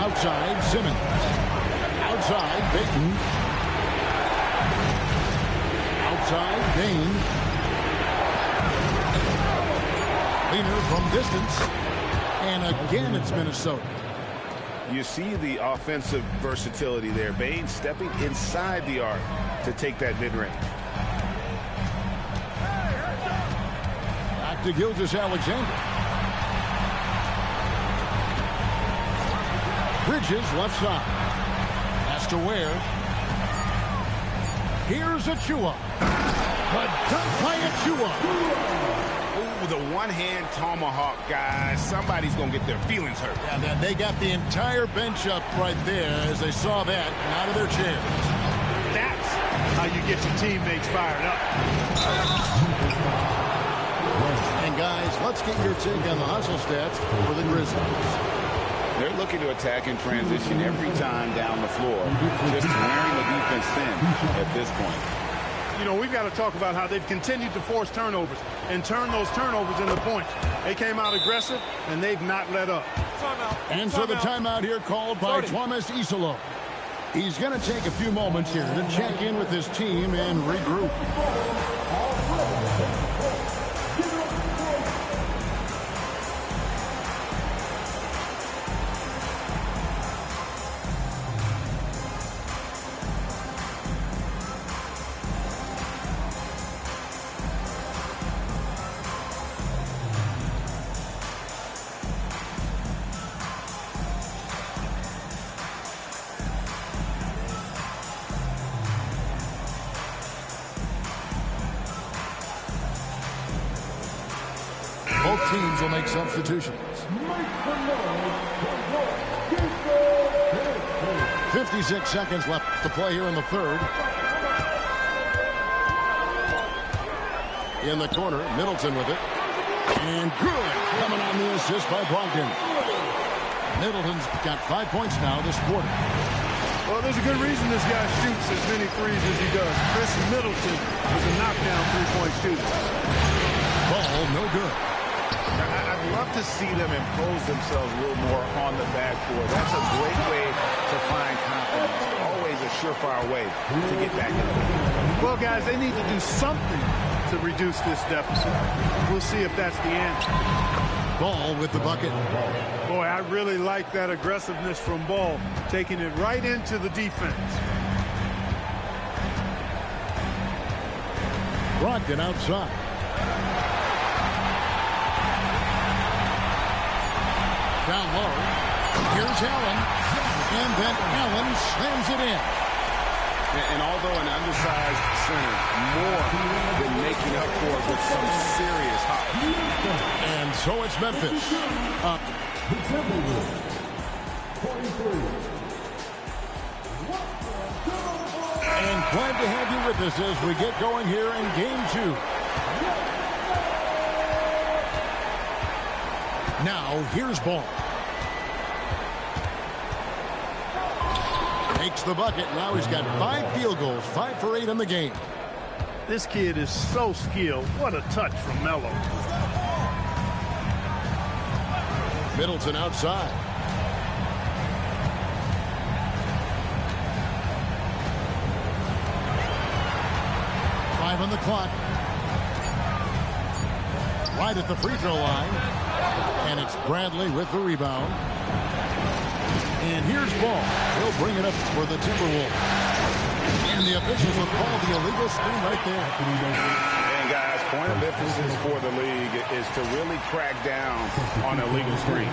Outside, Simmons. Outside, Payton. Outside, Bain. Leaner from distance. And again, it's Minnesota. You see the offensive versatility there. Bain stepping inside the arc to take that mid-range. Back to Gilgeous-Alexander. Bridges left side. Pass to Ware. Here's Achua. The dunk by Achua. Ooh, the one-hand tomahawk, guys. Somebody's going to get their feelings hurt. Yeah, they got the entire bench up right there as they saw that and out of their chairs. That's how you get your teammates fired up. And guys, let's get your take on the hustle stats for the Grizzlies. They're looking to attack in transition every time down the floor. Just wearing the defense thin at this point. You know, we've got to talk about how they've continued to force turnovers and turn those turnovers into points. They came out aggressive, and they've not let up. And so the timeout here called by Thomas Isolo. He's going to take a few moments here to check in with his team and regroup. teams will make substitutions. 56 seconds left to play here in the third. In the corner, Middleton with it. And good. Coming on the assist by Brogdon. Middleton's got 5 points now this quarter. Well, there's a good reason this guy shoots as many threes as he does. Chris Middleton is a knockdown three-point shooter. Ball no good. I'd love to see them impose themselves a little more on the backboard. That's a great way to find confidence. Always a surefire way to get back in the game. Well, guys, they need to do something to reduce this deficit. We'll see if that's the answer. Ball with the bucket. Boy, I really like that aggressiveness from Ball, taking it right into the defense. Brogdon outside. Down low. Here's Allen. And then Allen slams it in. And although an undersized center, more than making up for it with some serious height. And so it's Memphis up. And glad to have you with us as we get going here in game 2. Now, here's Ball. Takes the bucket. Now he's got 5 field goals, 5 for 8 in the game. This kid is so skilled. What a touch from Melo. Middleton outside. Five on the clock. Right at the free throw line. And it's Bradley with the rebound. And here's Ball. He'll bring it up for the Timberwolves. And the officials have called the illegal screen right there. And guys, point of emphasis for the league is to really crack down on illegal screen.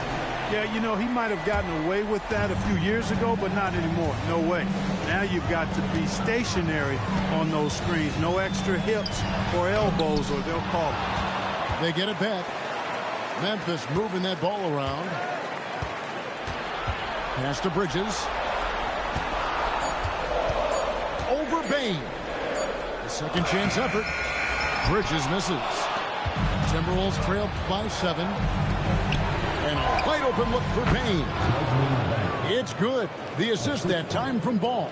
Yeah, you know, he might have gotten away with that a few years ago, but not anymore. No way. Now you've got to be stationary on those screens. No extra hips or elbows, or they'll call it. They get it back. Memphis moving that ball around. Pass to Bridges. Over Bain. The second chance effort. Bridges misses. Timberwolves trail by 7. And a wide open look for Bain. It's good. The assist that time from Ball.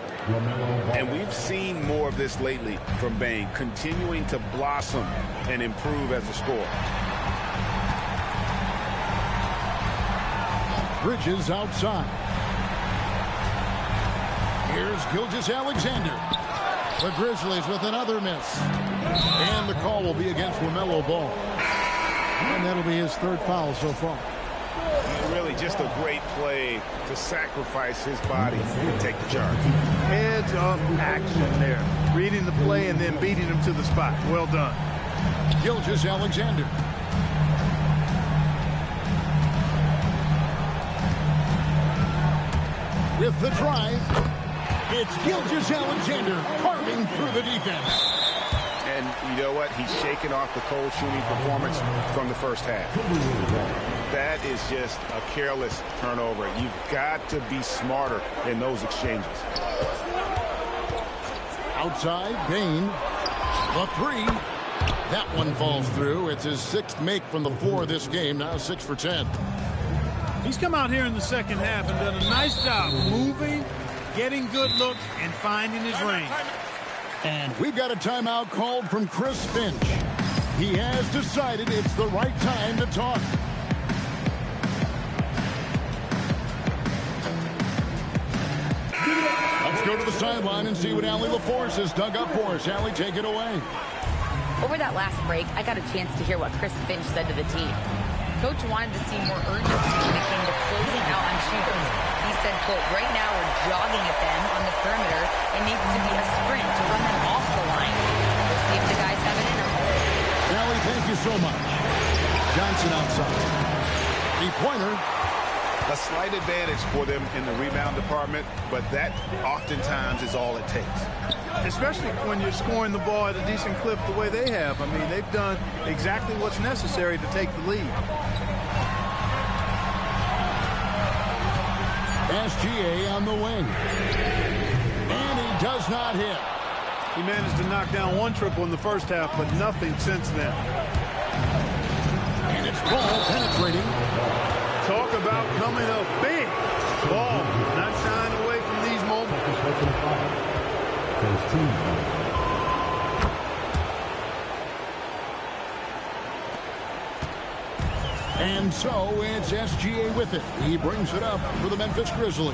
And we've seen more of this lately from Bain, continuing to blossom and improve as a scorer. Bridges outside. Here's Gilgeous-Alexander. The Grizzlies with another miss. And the call will be against LaMelo Ball. And that'll be his 3rd foul so far. Really just a great play to sacrifice his body and take the charge. Heads-up action there. Reading the play and then beating him to the spot. Well done. Gilgeous-Alexander. With the drive, it's Gilgeous-Alexander carving through the defense. And you know what? He's shaking off the cold shooting performance from the first half. That is just a careless turnover. You've got to be smarter in those exchanges. Outside, Bain. The 3. That one falls through. It's his 6th make from the floor this game. Now 6 for 10. He's come out here in the second half and done a nice job moving, getting good looks, and finding his range. And we've got a timeout called from Chris Finch. He has decided it's the right time to talk. Let's go to the sideline and see what Allie LaForce has dug up for us. Allie, take it away. Over that last break, I got a chance to hear what Chris Finch said to the team. Coach wanted to see more urgency when it came to closing out on shooters. He said, quote, right now we're jogging at them on the perimeter. It needs to be a sprint to run them off the line. We'll see if the guys have it in them. Allie, thank you so much. Johnson outside. The pointer. A slight advantage for them in the rebound department, but that oftentimes is all it takes. Especially when you're scoring the ball at a decent clip the way they have. I mean, they've done exactly what's necessary to take the lead. SGA on the wing. And he does not hit. He managed to knock down one triple in the first half, but nothing since then. And it's Ball penetrating. Talk about coming up big. Ball not shying away from these moments. And so it's SGA with it. He brings it up for the Memphis Grizzlies.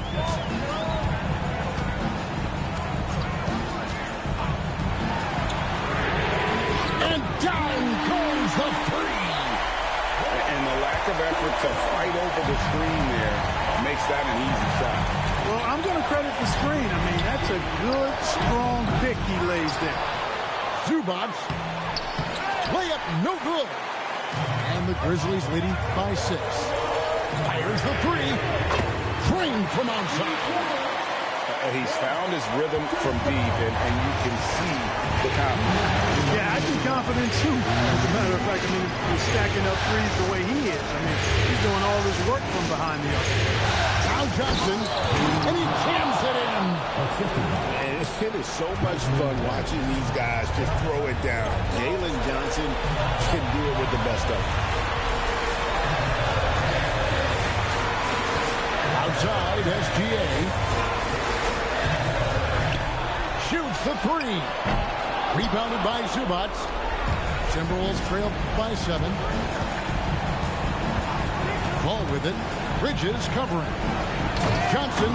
And down goes the three. And the lack of effort to fight over the screen there makes that an easy shot. Well, I'm going to credit the screen. I mean, that's a good, strong pick he lays there. Zubac. Layup no good. And the Grizzlies leading by 6. Fires the three. Trained from outside. He's found his rhythm from deep, and you can see the confidence. Yeah, I'd be confident too. As a matter of fact, I mean, he's stacking up threes the way he is. I mean, he's doing all this work from behind the arc. Now Johnson, and he jams it in. And it is so much fun watching these guys just throw it down. Jalen Johnson can do it with the best of them. Outside, SGA. Shoots the three. Rebounded by Zubac. Timberwolves trail by 7. Ball with it. Bridges covering. Johnson.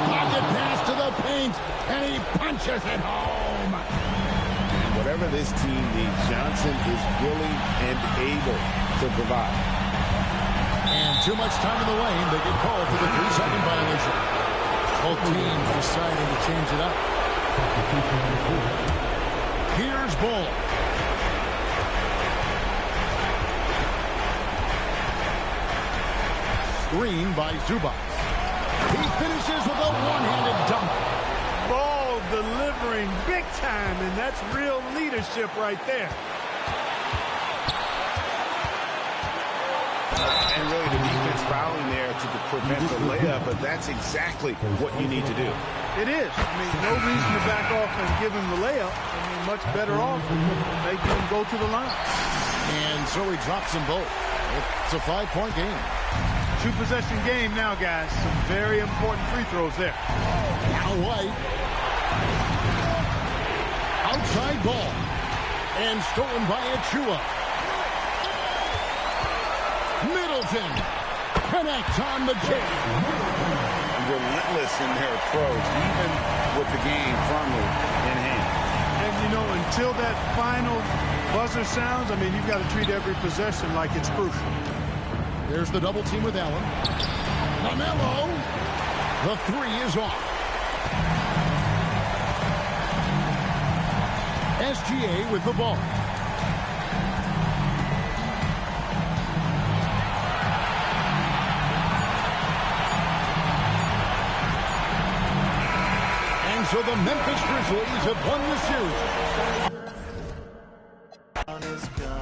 Pocket pass to the paint. And he punches it home. And whatever this team needs, Johnson is willing and able to provide. And too much time in the lane. They get called for the 3-second violation. Both teams deciding to change it up. Here's Ball. Screen by Zubac. He finishes with a one-handed dunk. Ball delivering big time, and that's real leadership right there. And really the defense fouling there to prevent the layup, but that's exactly what you need to do. It is. I mean, no reason to back off and give him the layup. I mean, much better off make him go to the line. And so he drops them both. It's a 5-point game. 2-possession game now, guys. Some very important free throws there. Now White. Outside ball. And stolen by Achua. Middleton connects on the jam. Relentless in their approach, even with the game firmly in hand. And, you know, until that final buzzer sounds, I mean, you've got to treat every possession like it's crucial. There's the double team with Allen. LaMelo. The three is off. SGA with the ball. So the Memphis Grizzlies have won the series.